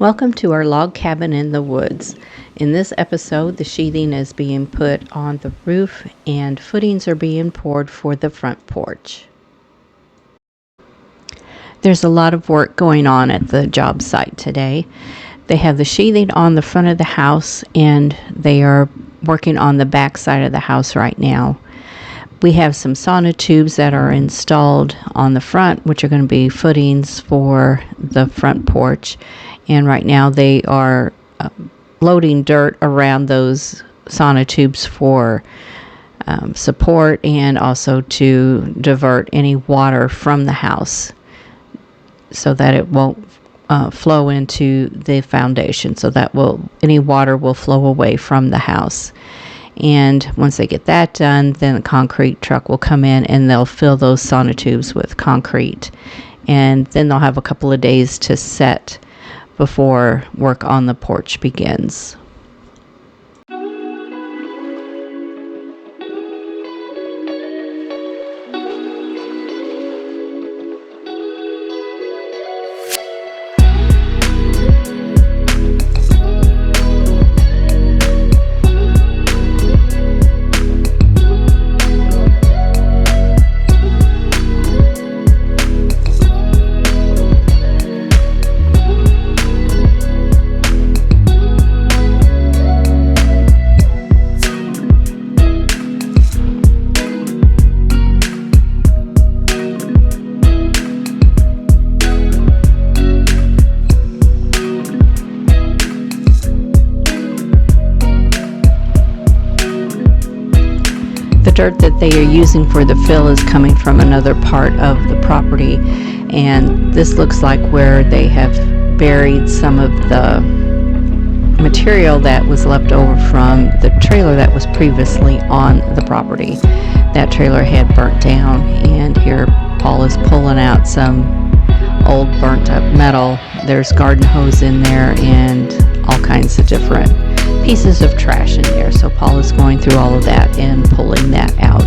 Welcome to our log cabin in the woods. In this episode, the sheathing is being put on the roof and footings are being poured for the front porch. There's a lot of work going on at the job site today. They have the sheathing on the front of the house and they are working on the back side of the house right now. We have some sauna tubes that are installed on the front, which are going to be footings for the front porch. And right now they are loading dirt around those sauna tubes for support and also to divert any water from the house so that it won't flow into the foundation. So that any water will flow away from the house. And once they get that done, then the concrete truck will come in and they'll fill those sauna tubes with concrete. And then they'll have a couple of days to set before work on the porch begins. The dirt that they are using for the fill is coming from another part of the property, and this looks like where they have buried some of the material that was left over from the trailer that was previously on the property. That trailer had burnt down, and here Paul is pulling out some old burnt up metal. There's garden hose in there and all kinds of different pieces of trash in there. So Paul is going through all of that and pulling that out.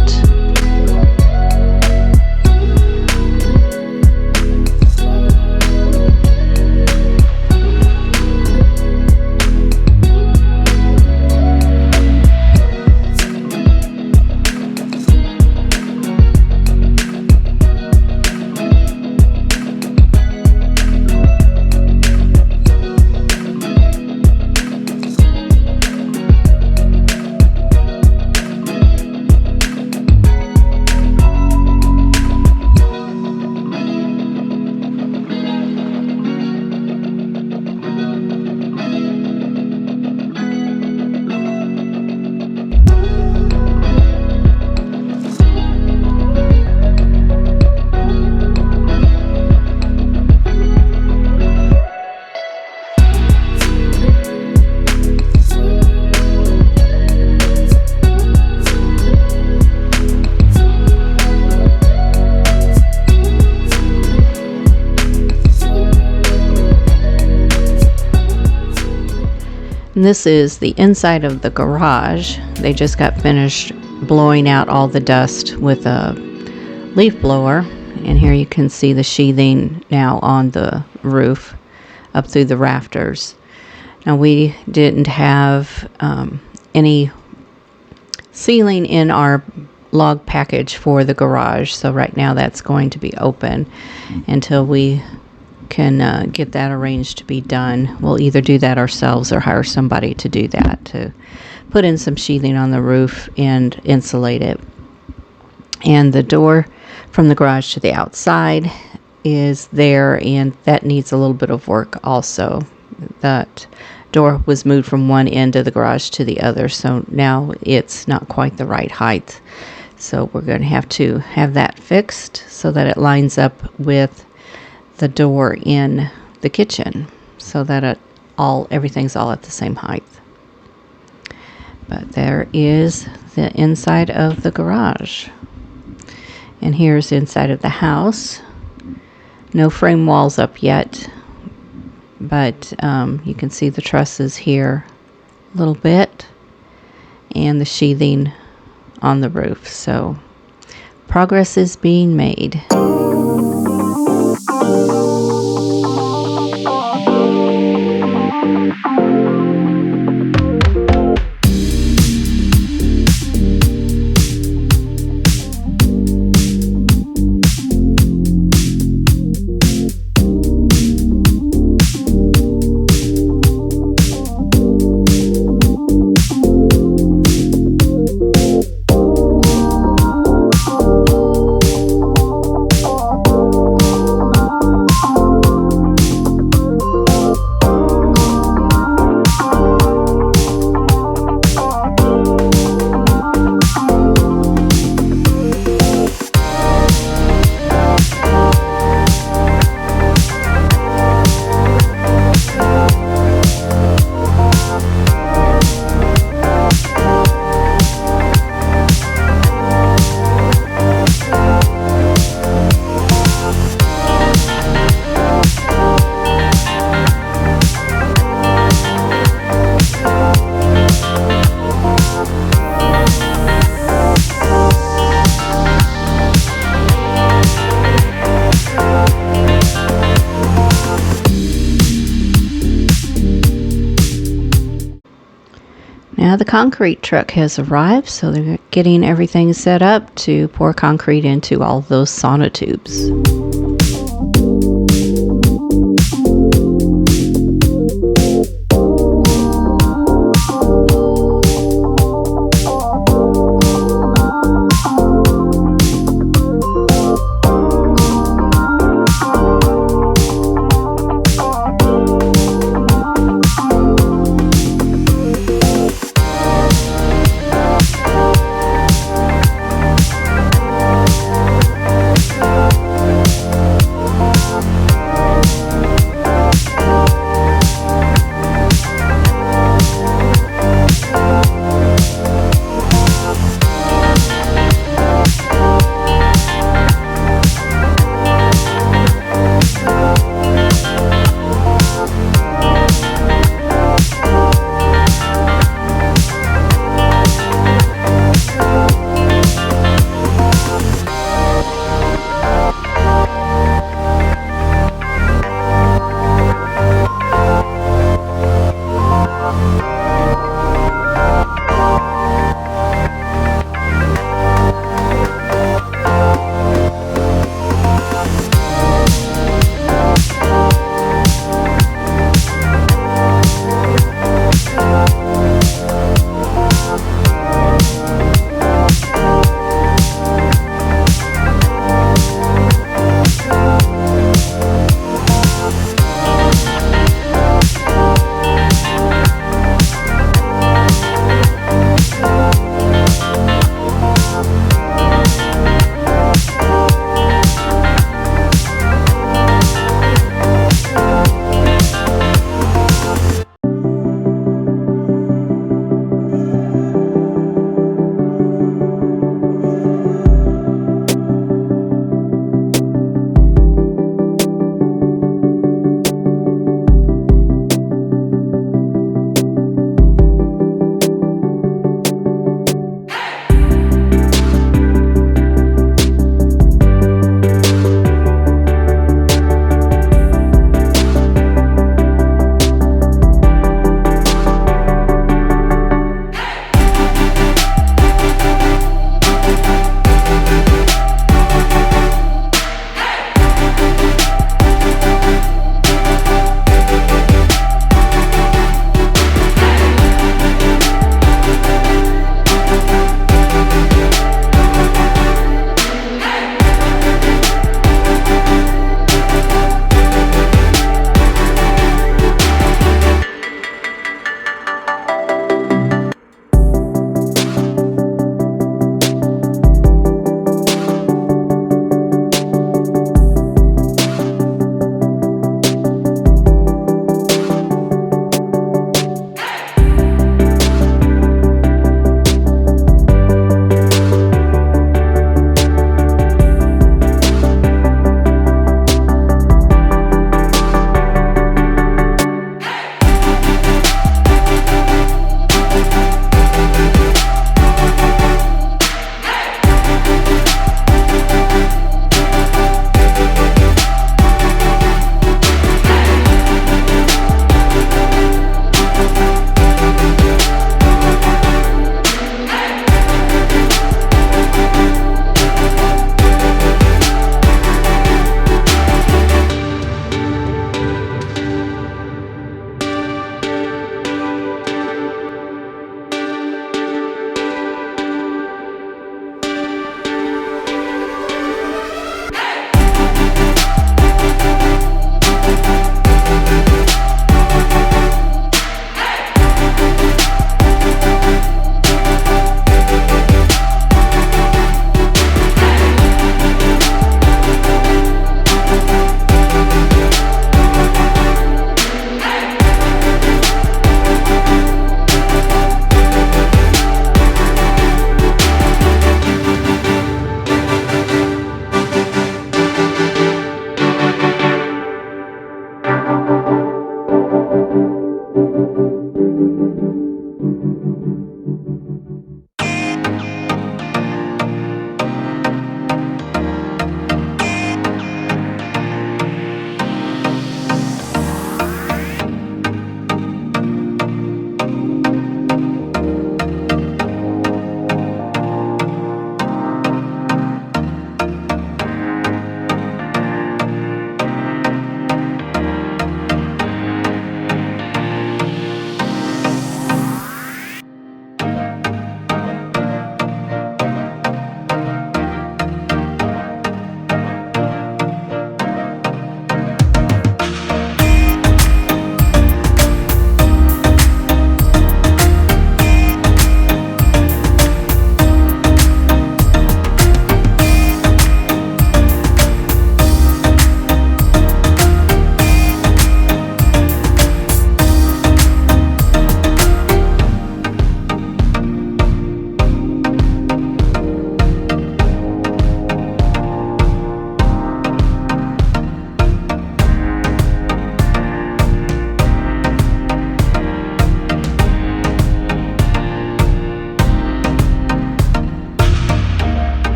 And this is the inside of the garage. They just got finished blowing out all the dust with a leaf blower. And here you can see the sheathing now on the roof up through the rafters. Now we didn't have any ceiling in our log package for the garage. So right now that's going to be open until we can get that arranged to be done. We'll either do that ourselves or hire somebody to do that, to put in some sheathing on the roof and insulate it. And the door from the garage to the outside is there, and that needs a little bit of work also. That door was moved from one end of the garage to the other, so now it's not quite the right height. So we're going to have that fixed so that it lines up with the door in the kitchen, so that everything's all at the same height. But there is the inside of the garage, and here's the inside of the house. No frame walls up yet, but you can see the trusses here a little bit and the sheathing on the roof. So progress is being made. Now the concrete truck has arrived, so they're getting everything set up to pour concrete into all those sonotubes.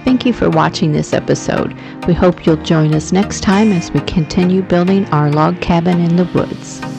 Thank you for watching this episode. We hope you'll join us next time as we continue building our log cabin in the woods.